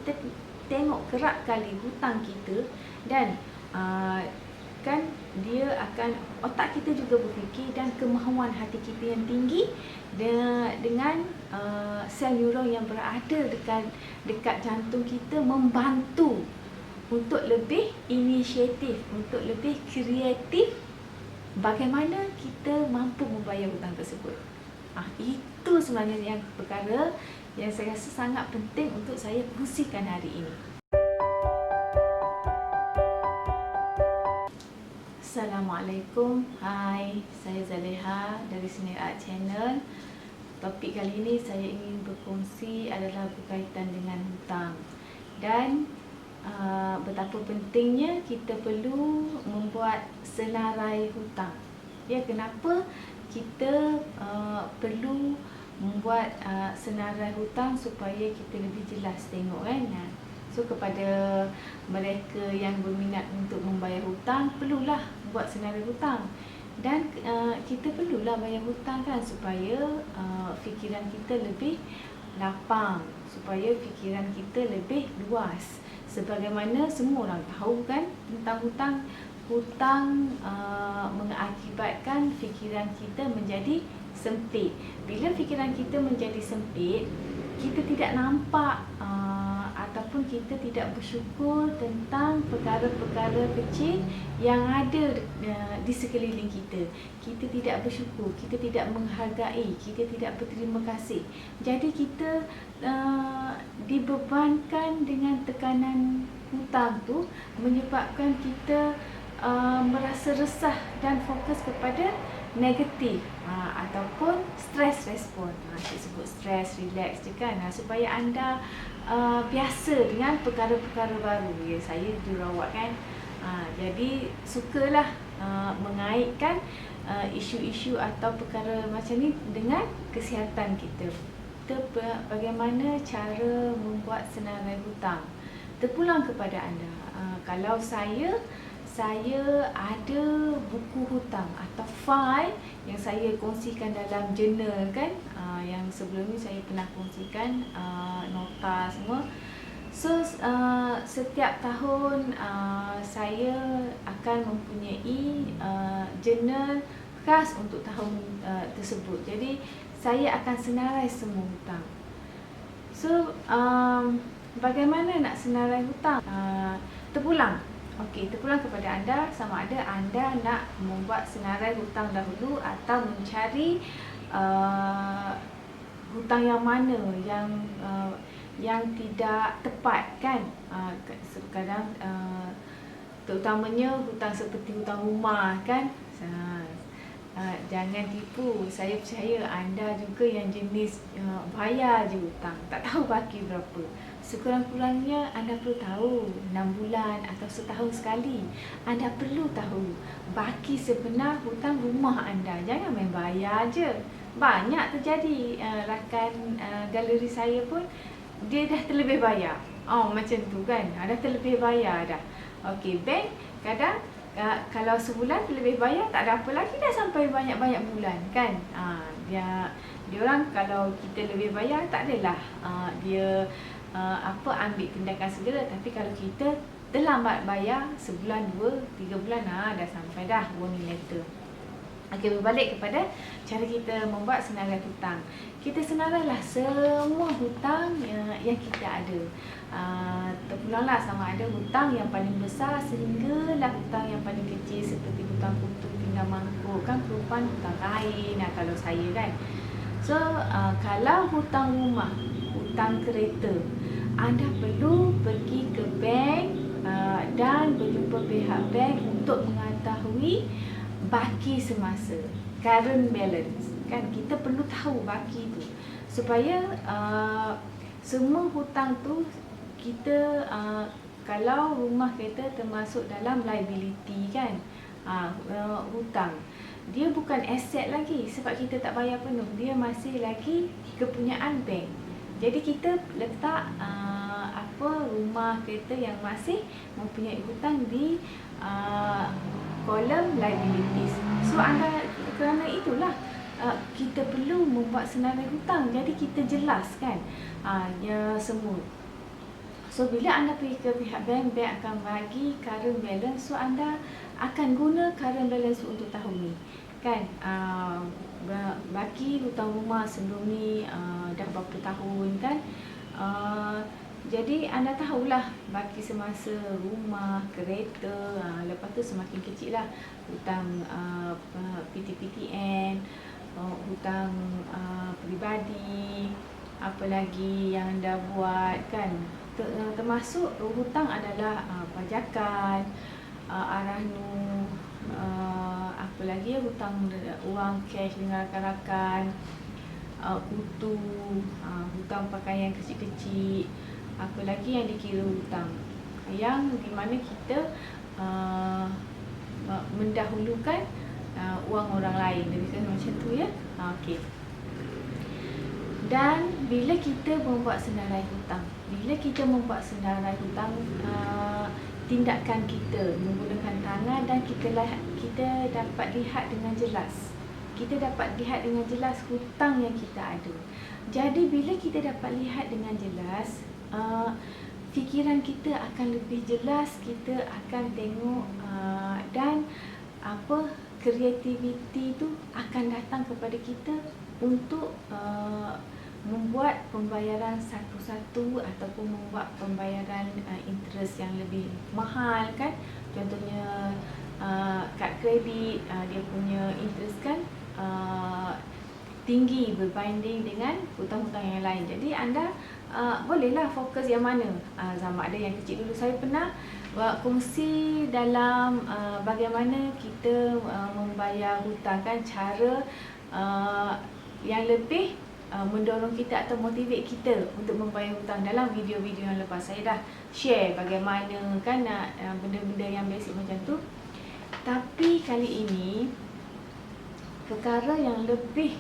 kita tengok kerap kali hutang kita dan kan dia akan, otak kita juga berfikir dan kemahuan hati kita yang tinggi dengan sel neuron yang berada dekat jantung kita membantu untuk lebih inisiatif, untuk lebih kreatif bagaimana kita mampu membayar hutang tersebut. Itu sebenarnya yang perkara yang saya rasa sangat penting untuk saya kongsikan hari ini. Assalamualaikum. Hai, saya Zaleha dari Senior Art Channel. Topik kali ini saya ingin berkongsi adalah berkaitan dengan hutang dan betapa pentingnya kita perlu membuat senarai hutang. Ya, kenapa kita perlu membuat senarai hutang supaya kita lebih jelas tengok kan. So kepada mereka yang berminat untuk membayar hutang, perlulah buat senarai hutang. Dan kita perlulah bayar hutang kan supaya fikiran kita lebih lapang, supaya fikiran kita lebih luas. Sebagaimana semua orang tahu kan tentang hutang. Hutang mengakibatkan fikiran kita menjadi sempit. Bila fikiran kita menjadi sempit, kita tidak nampak ataupun kita tidak bersyukur tentang perkara-perkara kecil yang ada di sekeliling kita. Kita tidak bersyukur, kita tidak menghargai, kita tidak berterima kasih. Jadi kita dibebankan dengan tekanan hutang tu, menyebabkan kita merasa resah dan fokus kepada negatif ataupun stress respon. Saya sebut stress, relax je kan, supaya anda biasa dengan perkara-perkara baru. Ya, saya jururawat kan, jadi sukalah mengaitkan isu-isu atau perkara macam ni dengan kesihatan kita. Bagaimana cara membuat senarai hutang? Terpulang kepada anda. Kalau saya ada buku hutang atau file yang saya kongsikan dalam jurnal kan, yang sebelum ni saya pernah kongsikan nota semua. So setiap tahun saya akan mempunyai jurnal khas untuk tahun tersebut. Jadi saya akan senarai semua hutang. So bagaimana nak senarai hutang? Terpulang kepada anda, sama ada anda nak membuat senarai hutang dahulu atau mencari hutang yang mana yang tidak tepat kan. Kadang terutamanya hutang seperti hutang rumah kan. Jangan tipu. Saya percaya anda juga yang jenis bayar je hutang, tak tahu baki berapa. Sekurang-kurangnya anda perlu tahu 6 bulan atau setahun sekali anda perlu tahu baki sebenar hutang rumah anda. Jangan main bayar je. Banyak terjadi, rakan galeri saya pun dia dah terlebih bayar. Macam tu kan, dah terlebih bayar dah. Okey, bank kadang kalau sebulan terlebih bayar tak ada apa lagi, dah sampai banyak-banyak bulan kan. Dia orang kalau kita lebih bayar tak adalah dia ambil tindakan segera. Tapi kalau kita terlambat bayar sebulan, 2-3 bulan, dah sampai dah warning letter. Okey, berbalik kepada cara kita membuat senarai hutang. Kita senarailah semua hutang yang kita ada. Terpulanglah sama ada hutang yang paling besar sehinggalah hutang yang paling kecil, seperti hutang kutu, pinggan mangkuk kan, perempuan hutang kain kalau saya kan. So kalau hutang rumah, hutang kereta, anda perlu pergi ke bank dan berjumpa pihak bank untuk mengetahui baki semasa, current balance kan. Kita perlu tahu baki tu supaya semua hutang tu kita kalau rumah kereta termasuk dalam liability kan. Hutang dia bukan aset lagi sebab kita tak bayar penuh, dia masih lagi kepunyaan bank. Jadi kita letak rumah kereta yang masih mempunyai hutang di kolom liabilities. So kerana itulah kita perlu membuat senarai hutang. Jadi kita jelaskan ya semua. So bila anda pergi ke pihak bank, bank akan bagi current balance. So anda akan guna current balance untuk tahun ni, kan? Baki hutang rumah sebelum ni dah berapa tahun, kan? Jadi anda tahulah baki semasa rumah, kereta, lepas tu semakin kecil lah hutang PTPTN, hutang peribadi, apa lagi yang anda buat, kan? Termasuk hutang adalah pajakan, arahnu, apa lagi ya, hutang wang cash dengan rakan-rakan, kutu, hutang pakaian kecil-kecil, apa lagi yang dikira hutang, yang di mana kita mendahulukan wang orang lain, lebih kurang macam tu ya. Okey. Dan bila kita membuat senarai hutang, tindakan kita menggunakan tangan dan kita dapat lihat dengan jelas. Kita dapat lihat dengan jelas hutang yang kita ada. Jadi bila kita dapat lihat dengan jelas, fikiran kita akan lebih jelas, kita akan tengok dan kreativiti tu akan datang kepada kita untuk membuat pembayaran satu-satu ataupun membuat pembayaran interest yang lebih mahal, kan? Contohnya kad kredit, dia punya interest kan tinggi berbanding dengan hutang-hutang yang lain. Jadi anda bolehlah fokus yang mana. Sama ada yang kecil dulu. Saya pernah kongsi dalam bagaimana kita membayar hutang, kan? Cara yang lebih mendorong kita atau motivate kita untuk membayar hutang. Dalam video-video yang lepas saya dah share bagaimana, kan, benda-benda yang basic macam tu. Tapi kali ini perkara yang lebih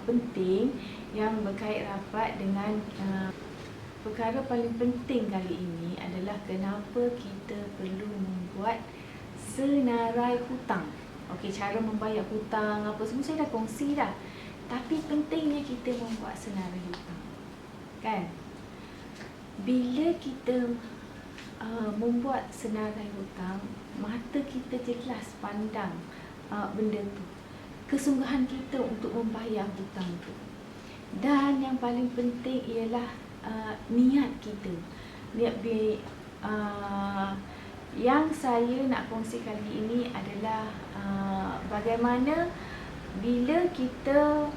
penting, yang berkait rapat dengan perkara paling penting kali ini adalah kenapa kita perlu membuat senarai hutang. Okey, cara membayar hutang apa semua saya dah kongsi dah. Tapi pentingnya kita membuat senarai hutang, kan? Bila kita membuat senarai hutang, mata kita jelas pandang benda tu, kesungguhan kita untuk membayar hutang tu. Dan yang paling penting ialah niat kita. Yang saya nak kongsi kali ini adalah bagaimana bila kita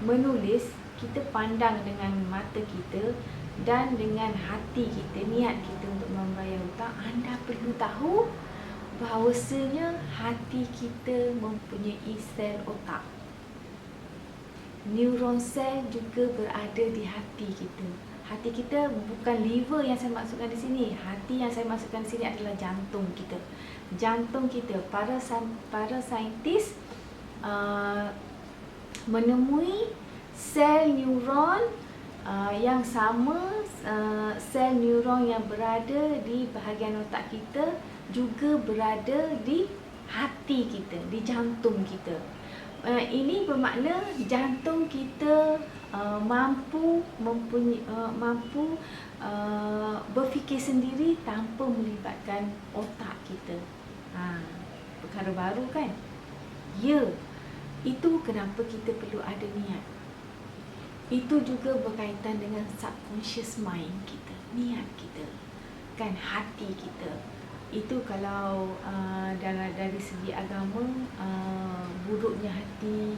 menulis, kita pandang dengan mata kita dan dengan hati kita, niat kita untuk membayar hutang. Anda perlu tahu bahawasanya hati kita mempunyai sel otak. Neuron sel juga berada di hati kita. Hati kita bukan liver yang saya maksudkan di sini. Hati yang saya maksudkan di sini adalah jantung kita. Jantung kita, para saintis menemui sel neuron yang sama, sel neuron yang berada di bahagian otak kita juga berada di hati kita, di jantung kita. Ini bermakna jantung kita mampu berfikir sendiri tanpa melibatkan otak kita. Perkara baru, kan? Ya, itu kenapa kita perlu ada niat. Itu juga berkaitan dengan subconscious mind kita, niat kita, kan, hati kita. Itu kalau dari segi agama, buruknya hati,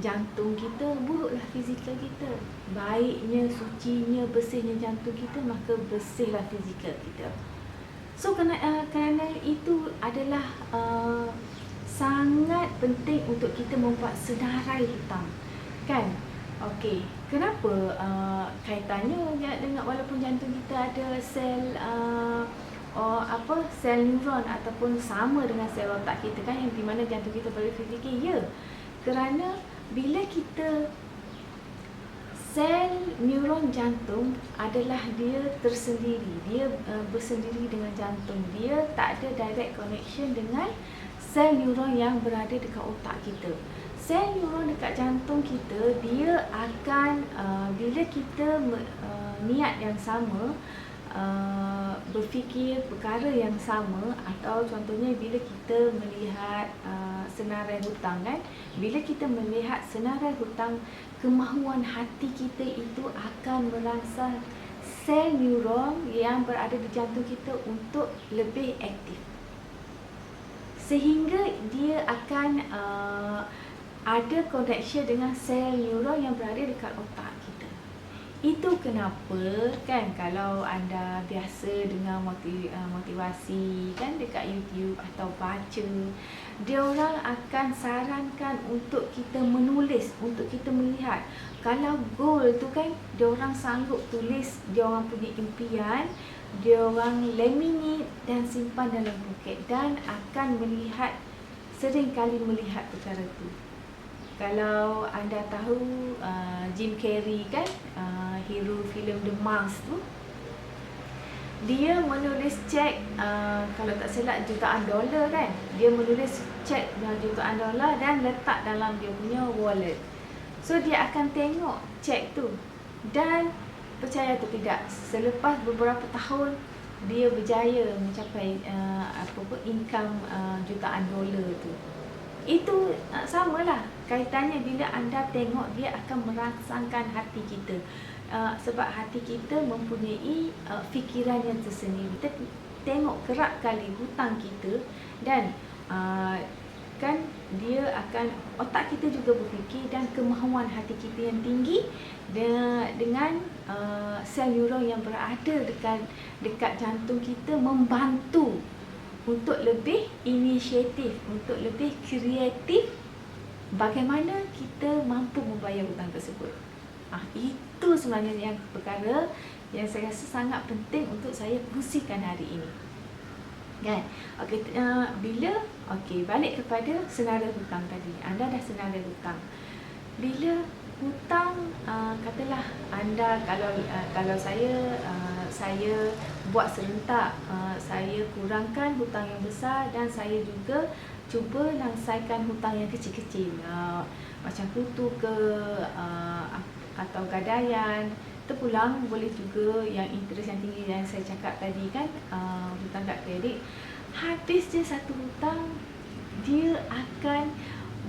jantung kita, buruklah fizikal kita. Baiknya, sucinya, bersihnya jantung kita, maka bersihlah fizikal kita. So kerana itu adalah sangat penting untuk kita membuat senarai hutang, kan? Okey, kenapa kaitannya dengan, walaupun jantung kita ada sel sel neuron ataupun sama dengan sel otak kita, kan, yang di mana jantung kita boleh fikir. Ya, kerana bila kita sel neuron jantung adalah dia tersendiri, dia bersendiri dengan jantung, dia tak ada direct connection dengan sel neuron yang berada dekat otak kita. Sel neuron dekat jantung kita, dia akan bila kita niat yang sama, berfikir perkara yang sama, atau contohnya bila kita melihat senarai hutang kan, bila kita melihat senarai hutang, kemahuan hati kita itu akan merangsang sel neuron yang berada di jantung kita untuk lebih aktif, sehingga dia akan ada connection dengan sel neuron yang berada dekat otak kita. Itu kenapa kan kalau anda biasa dengar motivasi kan dekat YouTube atau baca, dia orang akan sarankan untuk kita menulis, untuk kita melihat. Kalau goal tu kan, dia orang sanggup tulis dia orang punya impian, dia orang laminate dan simpan dalam poket, dan akan melihat, sering kali melihat perkara tu. Kalau anda tahu Jim Carrey kan, hero filem The Mask tu, dia menulis cek kalau tak silap jutaan dolar kan, dia menulis cek jutaan dolar dan letak dalam dia punya wallet. So dia akan tengok cek tu, dan percaya atau tidak, selepas beberapa tahun dia berjaya mencapai income jutaan dolar tu. Itu samalah kaitannya bila anda tengok, dia akan merangsangkan hati kita. Sebab hati kita mempunyai fikiran yang tersendiri. Kita tengok kerap kali hutang kita, dan kan dia akan, otak kita juga berfikir, dan kemahuan hati kita yang tinggi dengan sel neuron yang berada dekat jantung kita membantu untuk lebih inisiatif, untuk lebih kreatif bagaimana kita mampu membayar hutang tersebut. Itu sebenarnya yang perkara yang saya rasa sangat penting untuk saya kongsikan hari ini. Kan? Okey, balik kepada senarai hutang tadi. Anda dah senarai hutang. Bila hutang, katalah anda, kalau saya buat serentak, saya kurangkan hutang yang besar, dan saya juga cuba langsaikan hutang yang kecil-kecil, macam kutu ke, atau gadaian. Terpulang boleh juga yang interest yang tinggi yang saya cakap tadi kan, hutang kad kredit. Habis je satu hutang, dia akan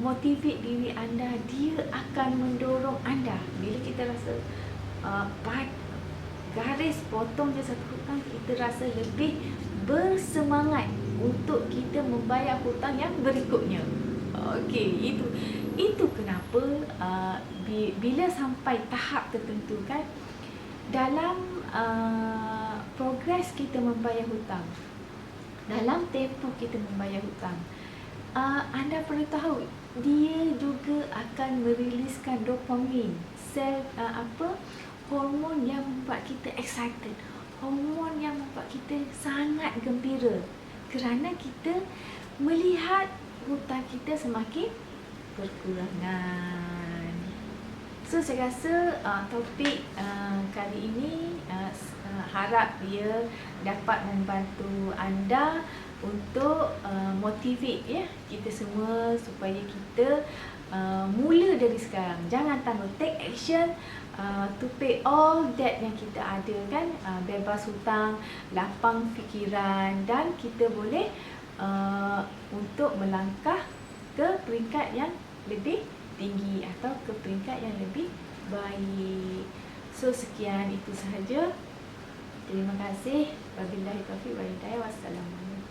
motivate diri anda, dia akan mendorong anda. Bila kita rasa garis potong je satu hutang, kita rasa lebih bersemangat untuk kita membayar hutang yang berikutnya. Okey, itu kenapa bila sampai tahap tertentu kan, dalam progres kita membayar hutang, dalam tempoh kita membayar hutang, anda perlu tahu dia juga akan meriliskan dopamin, sel hormon yang membuat kita excited, hormon yang membuat kita sangat gembira, kerana kita melihat hutang kita semakin berkurangan. So saya rasa topik kali ini harap dia dapat membantu anda untuk motivate kita semua supaya kita mula dari sekarang. Jangan tangguh, take action to pay all debt yang kita ada kan, bebas hutang, lapang fikiran, dan kita boleh untuk melangkah ke peringkat yang lebih tinggi atau ke peringkat yang lebih baik. So sekian, itu sahaja. Terima kasih. Wabillahi taufiq wal hidayah. Wassalamualaikum.